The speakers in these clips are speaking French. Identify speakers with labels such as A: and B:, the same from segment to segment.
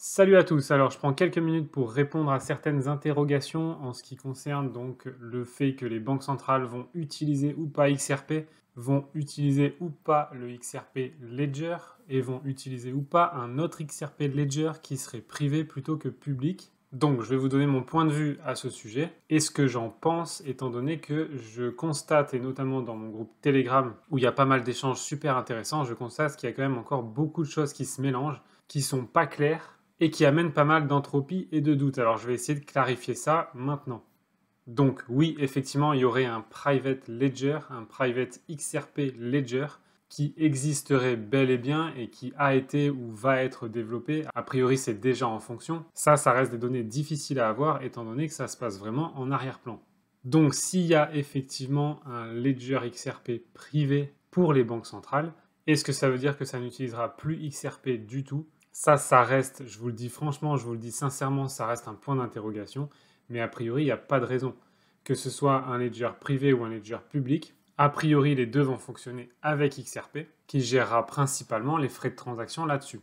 A: Salut à tous. Alors, je prends quelques minutes pour répondre à certaines interrogations en ce qui concerne donc le fait que les banques centrales vont utiliser ou pas XRP, vont utiliser ou pas le XRP Ledger et vont utiliser ou pas un autre XRP Ledger qui serait privé plutôt que public. Donc, je vais vous donner mon point de vue à ce sujet et ce que j'en pense, étant donné que je constate, et notamment dans mon groupe Telegram, où il y a pas mal d'échanges super intéressants, je constate qu'il y a quand même encore beaucoup de choses qui se mélangent, qui sont pas claires et qui amènent pas mal d'entropie et de doute. Alors, je vais essayer de clarifier ça maintenant. Donc, oui, effectivement, il y aurait un private ledger, un private XRP ledger qui existerait bel et bien et qui a été ou va être développé. A priori, c'est déjà en fonction. Ça reste des données difficiles à avoir étant donné que ça se passe vraiment en arrière-plan. Donc, s'il y a effectivement un ledger XRP privé pour les banques centrales, est-ce que ça veut dire que ça n'utilisera plus XRP du tout? Ça reste, je vous le dis franchement, je vous le dis sincèrement, ça reste un point d'interrogation, mais a priori, il n'y a pas de raison. Que ce soit un ledger privé ou un ledger public, a priori, les deux vont fonctionner avec XRP, qui gérera principalement les frais de transaction là-dessus.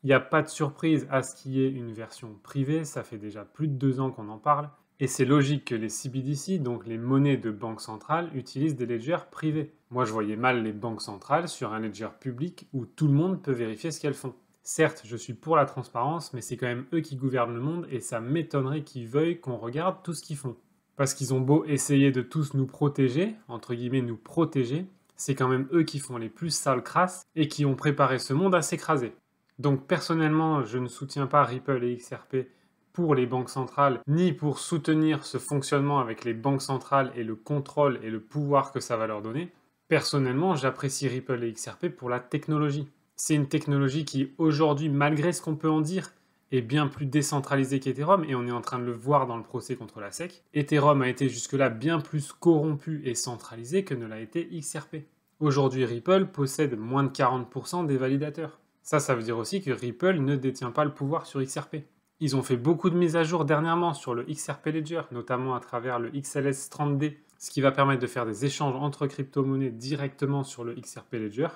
A: Il n'y a pas de surprise à ce qu'il y ait une version privée, ça fait déjà plus de 2 ans qu'on en parle, et c'est logique que les CBDC, donc les monnaies de banque centrale, utilisent des ledgers privés. Moi, je voyais mal les banques centrales sur un ledger public où tout le monde peut vérifier ce qu'elles font. Certes, je suis pour la transparence, mais c'est quand même eux qui gouvernent le monde et ça m'étonnerait qu'ils veuillent qu'on regarde tout ce qu'ils font. Parce qu'ils ont beau essayer de tous nous protéger, entre guillemets nous protéger, c'est quand même eux qui font les plus sales crasses et qui ont préparé ce monde à s'écraser. Donc personnellement, je ne soutiens pas Ripple et XRP pour les banques centrales, ni pour soutenir ce fonctionnement avec les banques centrales et le contrôle et le pouvoir que ça va leur donner. Personnellement, j'apprécie Ripple et XRP pour la technologie. C'est une technologie qui, aujourd'hui, malgré ce qu'on peut en dire, est bien plus décentralisée qu'Ethereum, et on est en train de le voir dans le procès contre la SEC. Ethereum a été jusque-là bien plus corrompu et centralisé que ne l'a été XRP. Aujourd'hui, Ripple possède moins de 40% des validateurs. Ça veut dire aussi que Ripple ne détient pas le pouvoir sur XRP. Ils ont fait beaucoup de mises à jour dernièrement sur le XRP Ledger, notamment à travers le XLS30D, ce qui va permettre de faire des échanges entre crypto-monnaies directement sur le XRP Ledger,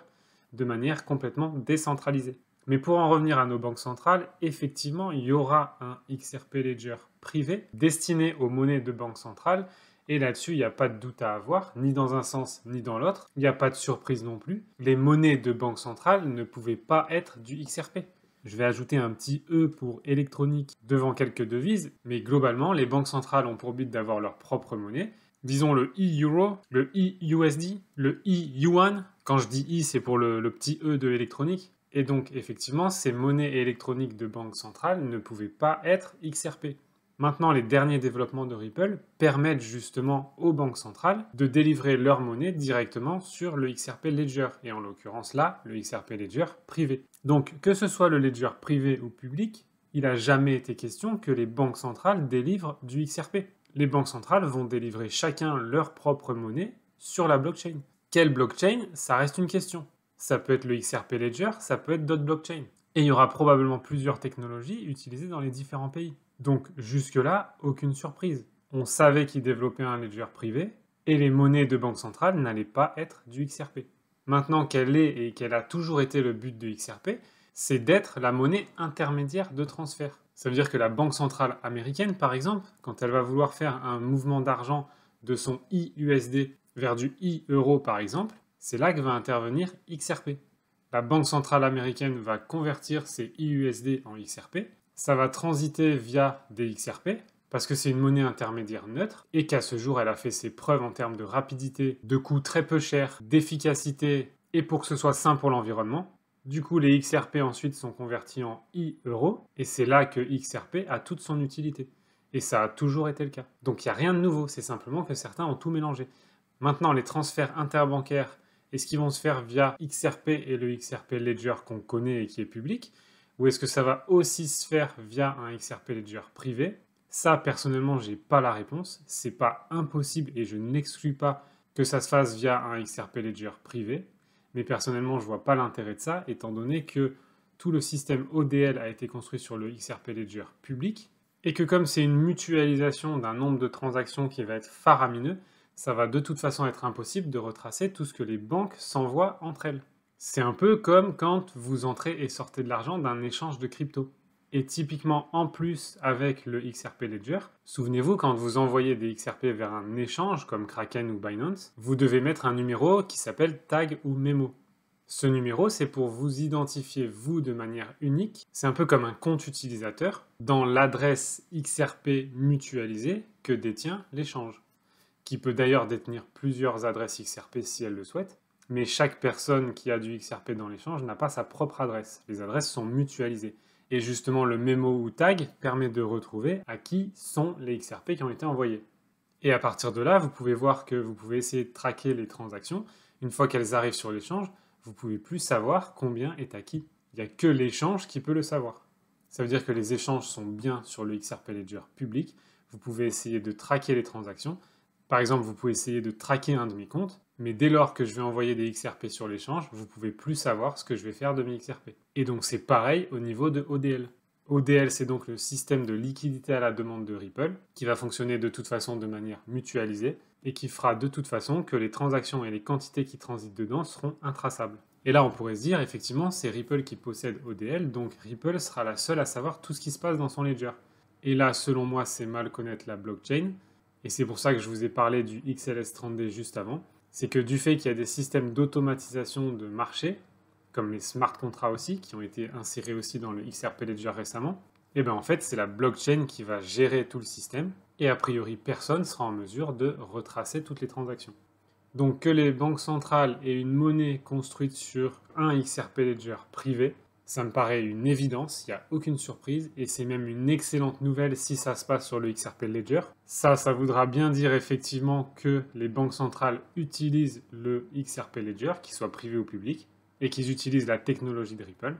A: de manière complètement décentralisée. Mais pour en revenir à nos banques centrales, effectivement, il y aura un XRP Ledger privé destiné aux monnaies de banque centrale. Et là-dessus, il n'y a pas de doute à avoir, ni dans un sens ni dans l'autre. Il n'y a pas de surprise non plus. Les monnaies de banque centrale ne pouvaient pas être du XRP. Je vais ajouter un petit E pour électronique devant quelques devises, mais globalement, les banques centrales ont pour but d'avoir leur propre monnaie. Disons le e-euro, le e-USD, le e-yuan. Quand je dis i, c'est pour le petit e de électronique. Et donc, effectivement, ces monnaies électroniques de banque centrale ne pouvaient pas être XRP. Maintenant, les derniers développements de Ripple permettent justement aux banques centrales de délivrer leur monnaie directement sur le XRP Ledger, et en l'occurrence là, le XRP Ledger privé. Donc, que ce soit le Ledger privé ou public, il n'a jamais été question que les banques centrales délivrent du XRP. Les banques centrales vont délivrer chacun leur propre monnaie sur la blockchain. Quelle blockchain? Ça reste une question. Ça peut être le XRP Ledger, ça peut être d'autres blockchains. Et il y aura probablement plusieurs technologies utilisées dans les différents pays. Donc jusque-là, aucune surprise. On savait qu'ils développaient un ledger privé et les monnaies de banque centrale n'allaient pas être du XRP. Maintenant qu'elle est et qu'elle a toujours été le but de XRP, c'est d'être la monnaie intermédiaire de transfert. Ça veut dire que la banque centrale américaine, par exemple, quand elle va vouloir faire un mouvement d'argent de son iUSD vers du e-euro, par exemple, c'est là que va intervenir XRP. La banque centrale américaine va convertir ses iUSD en XRP. Ça va transiter via des XRP, parce que c'est une monnaie intermédiaire neutre, et qu'à ce jour, elle a fait ses preuves en termes de rapidité, de coût très peu cher, d'efficacité, et pour que ce soit sain pour l'environnement. Du coup, les XRP ensuite sont convertis en e-euro, et c'est là que XRP a toute son utilité. Et ça a toujours été le cas. Donc il n'y a rien de nouveau, c'est simplement que certains ont tout mélangé. Maintenant, les transferts interbancaires, est-ce qu'ils vont se faire via XRP et le XRP Ledger qu'on connaît et qui est public? Ou est-ce que ça va aussi se faire via un XRP Ledger privé? Ça, personnellement, j'ai pas la réponse. C'est pas impossible et je n'exclus pas que ça se fasse via un XRP Ledger privé. Mais personnellement, je vois pas l'intérêt de ça, étant donné que tout le système ODL a été construit sur le XRP Ledger public, et que comme c'est une mutualisation d'un nombre de transactions qui va être faramineux, ça va de toute façon être impossible de retracer tout ce que les banques s'envoient entre elles. C'est un peu comme quand vous entrez et sortez de l'argent d'un échange de crypto. Et typiquement, en plus, avec le XRP Ledger, souvenez-vous, quand vous envoyez des XRP vers un échange comme Kraken ou Binance, vous devez mettre un numéro qui s'appelle tag ou mémo. Ce numéro, c'est pour vous identifier, vous, de manière unique. C'est un peu comme un compte utilisateur dans l'adresse XRP mutualisée que détient l'échange, qui peut d'ailleurs détenir plusieurs adresses XRP si elle le souhaite. Mais chaque personne qui a du XRP dans l'échange n'a pas sa propre adresse. Les adresses sont mutualisées. Et justement, le mémo ou tag permet de retrouver à qui sont les XRP qui ont été envoyés. Et à partir de là, vous pouvez voir que vous pouvez essayer de traquer les transactions. Une fois qu'elles arrivent sur l'échange, vous ne pouvez plus savoir combien est à qui. Il n'y a que l'échange qui peut le savoir. Ça veut dire que les échanges sont bien sur le XRP Ledger public. Vous pouvez essayer de traquer les transactions. Par exemple, vous pouvez essayer de traquer un de mes comptes, mais dès lors que je vais envoyer des XRP sur l'échange, vous ne pouvez plus savoir ce que je vais faire de mes XRP. Et donc c'est pareil au niveau de ODL. ODL, c'est donc le système de liquidité à la demande de Ripple, qui va fonctionner de toute façon de manière mutualisée, et qui fera de toute façon que les transactions et les quantités qui transitent dedans seront intraçables. Et là, on pourrait se dire, effectivement, c'est Ripple qui possède ODL, donc Ripple sera la seule à savoir tout ce qui se passe dans son ledger. Et là, selon moi, c'est mal connaître la blockchain, et c'est pour ça que je vous ai parlé du XLS30D juste avant. C'est que du fait qu'il y a des systèmes d'automatisation de marché, comme les smart contracts aussi, qui ont été insérés aussi dans le XRP Ledger récemment, et bien en fait, c'est la blockchain qui va gérer tout le système, et a priori, personne ne sera en mesure de retracer toutes les transactions. Donc que les banques centrales aient une monnaie construite sur un XRP Ledger privé, ça me paraît une évidence, il n'y a aucune surprise, et c'est même une excellente nouvelle si ça se passe sur le XRP Ledger. Ça voudra bien dire effectivement que les banques centrales utilisent le XRP Ledger, qu'il soit privé ou public, et qu'ils utilisent la technologie de Ripple.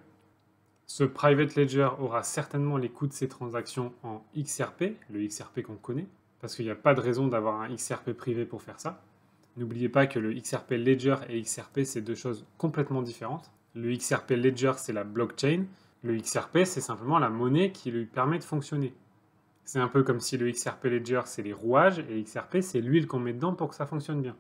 A: Ce private ledger aura certainement les coûts de ces transactions en XRP, le XRP qu'on connaît, parce qu'il n'y a pas de raison d'avoir un XRP privé pour faire ça. N'oubliez pas que le XRP Ledger et XRP, c'est deux choses complètement différentes. Le XRP Ledger, c'est la blockchain. Le XRP, c'est simplement la monnaie qui lui permet de fonctionner. C'est un peu comme si le XRP Ledger, c'est les rouages, et XRP, c'est l'huile qu'on met dedans pour que ça fonctionne bien.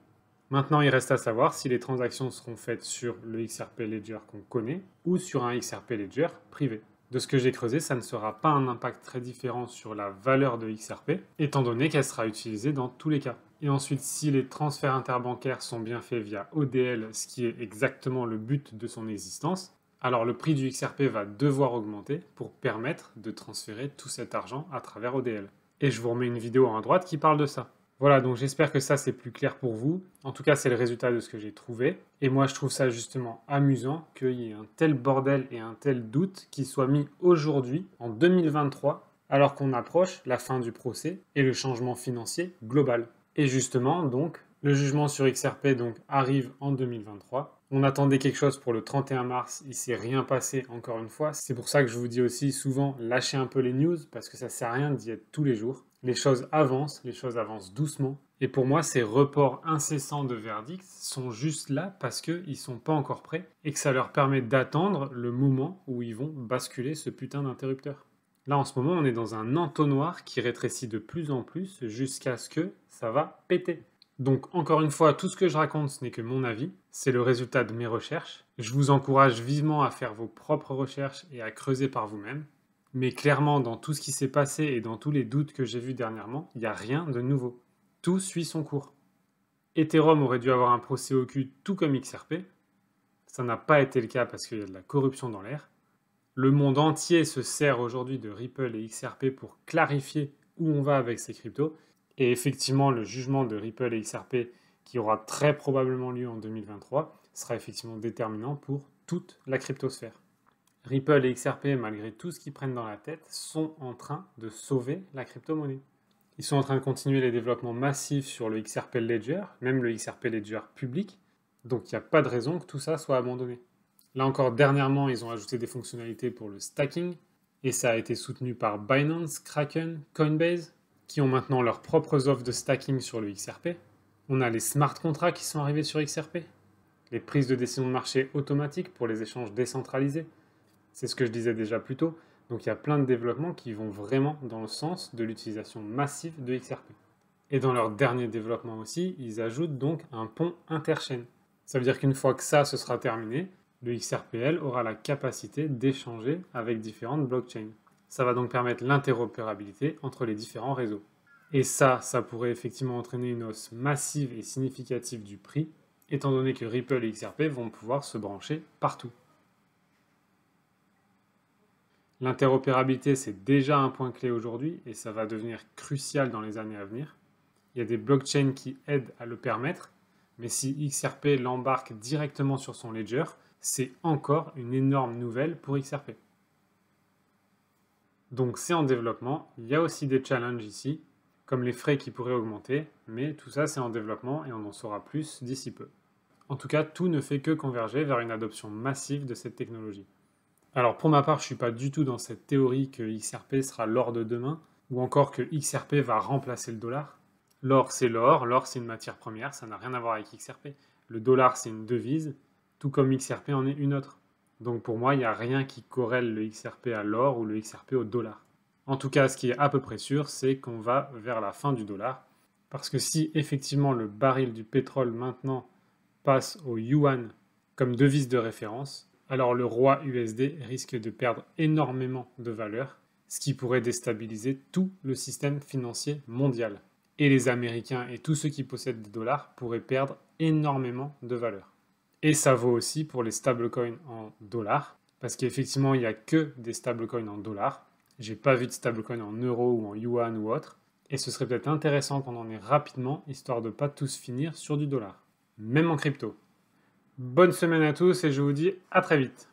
A: Maintenant, il reste à savoir si les transactions seront faites sur le XRP Ledger qu'on connaît ou sur un XRP Ledger privé. De ce que j'ai creusé, ça ne sera pas un impact très différent sur la valeur de XRP, étant donné qu'elle sera utilisée dans tous les cas. Et ensuite, si les transferts interbancaires sont bien faits via ODL, ce qui est exactement le but de son existence, alors le prix du XRP va devoir augmenter pour permettre de transférer tout cet argent à travers ODL. Et je vous remets une vidéo en à droite qui parle de ça. Voilà, donc j'espère que ça c'est plus clair pour vous. En tout cas, c'est le résultat de ce que j'ai trouvé. Et moi, je trouve ça justement amusant qu'il y ait un tel bordel et un tel doute qui soit mis aujourd'hui, en 2023, alors qu'on approche la fin du procès et le changement financier global. Et justement, donc, le jugement sur XRP donc, arrive en 2023. On attendait quelque chose pour le 31 mars, il ne s'est rien passé encore une fois. C'est pour ça que je vous dis aussi souvent, lâchez un peu les news, parce que ça ne sert à rien d'y être tous les jours. Les choses avancent doucement. Et pour moi, ces reports incessants de verdicts sont juste là parce qu'ils ne sont pas encore prêts et que ça leur permet d'attendre le moment où ils vont basculer ce putain d'interrupteur. Là, en ce moment, on est dans un entonnoir qui rétrécit de plus en plus jusqu'à ce que ça va péter. Donc, encore une fois, tout ce que je raconte, ce n'est que mon avis. C'est le résultat de mes recherches. Je vous encourage vivement à faire vos propres recherches et à creuser par vous-même. Mais clairement, dans tout ce qui s'est passé et dans tous les doutes que j'ai vus dernièrement, il n'y a rien de nouveau. Tout suit son cours. Ethereum aurait dû avoir un procès au cul tout comme XRP. Ça n'a pas été le cas parce qu'il y a de la corruption dans l'air. Le monde entier se sert aujourd'hui de Ripple et XRP pour clarifier où on va avec ces cryptos. Et effectivement, le jugement de Ripple et XRP, qui aura très probablement lieu en 2023, sera effectivement déterminant pour toute la cryptosphère. Ripple et XRP, malgré tout ce qu'ils prennent dans la tête, sont en train de sauver la crypto-monnaie. Ils sont en train de continuer les développements massifs sur le XRP Ledger, même le XRP Ledger public, donc il n'y a pas de raison que tout ça soit abandonné. Là encore, dernièrement, ils ont ajouté des fonctionnalités pour le stacking, et ça a été soutenu par Binance, Kraken, Coinbase, qui ont maintenant leurs propres offres de stacking sur le XRP. On a les smart contracts qui sont arrivés sur XRP, les prises de décision de marché automatiques pour les échanges décentralisés. C'est ce que je disais déjà plus tôt. Donc il y a plein de développements qui vont vraiment dans le sens de l'utilisation massive de XRP. Et dans leur dernier développement aussi, ils ajoutent donc un pont interchaîne. Ça veut dire qu'une fois que ça se sera terminé, le XRPL aura la capacité d'échanger avec différentes blockchains. Ça va donc permettre l'interopérabilité entre les différents réseaux. Et ça pourrait effectivement entraîner une hausse massive et significative du prix, étant donné que Ripple et XRP vont pouvoir se brancher partout. L'interopérabilité, c'est déjà un point clé aujourd'hui et ça va devenir crucial dans les années à venir. Il y a des blockchains qui aident à le permettre, mais si XRP l'embarque directement sur son ledger, c'est encore une énorme nouvelle pour XRP. Donc c'est en développement, il y a aussi des challenges ici, comme les frais qui pourraient augmenter, mais tout ça c'est en développement et on en saura plus d'ici peu. En tout cas, tout ne fait que converger vers une adoption massive de cette technologie. Alors pour ma part, je ne suis pas du tout dans cette théorie que XRP sera l'or de demain, ou encore que XRP va remplacer le dollar. L'or c'est une matière première, ça n'a rien à voir avec XRP. Le dollar c'est une devise, tout comme XRP en est une autre. Donc pour moi, il n'y a rien qui corrèle le XRP à l'or ou le XRP au dollar. En tout cas, ce qui est à peu près sûr, c'est qu'on va vers la fin du dollar. Parce que si effectivement le baril du pétrole maintenant passe au yuan comme devise de référence, alors le roi USD risque de perdre énormément de valeur, ce qui pourrait déstabiliser tout le système financier mondial. Et les Américains et tous ceux qui possèdent des dollars pourraient perdre énormément de valeur. Et ça vaut aussi pour les stablecoins en dollars, parce qu'effectivement, il n'y a que des stablecoins en dollars. J'ai pas vu de stablecoin en euros ou en yuan ou autre. Et ce serait peut-être intéressant qu'on en ait rapidement, histoire de ne pas tous finir sur du dollar. Même en crypto. Bonne semaine à tous et je vous dis à très vite.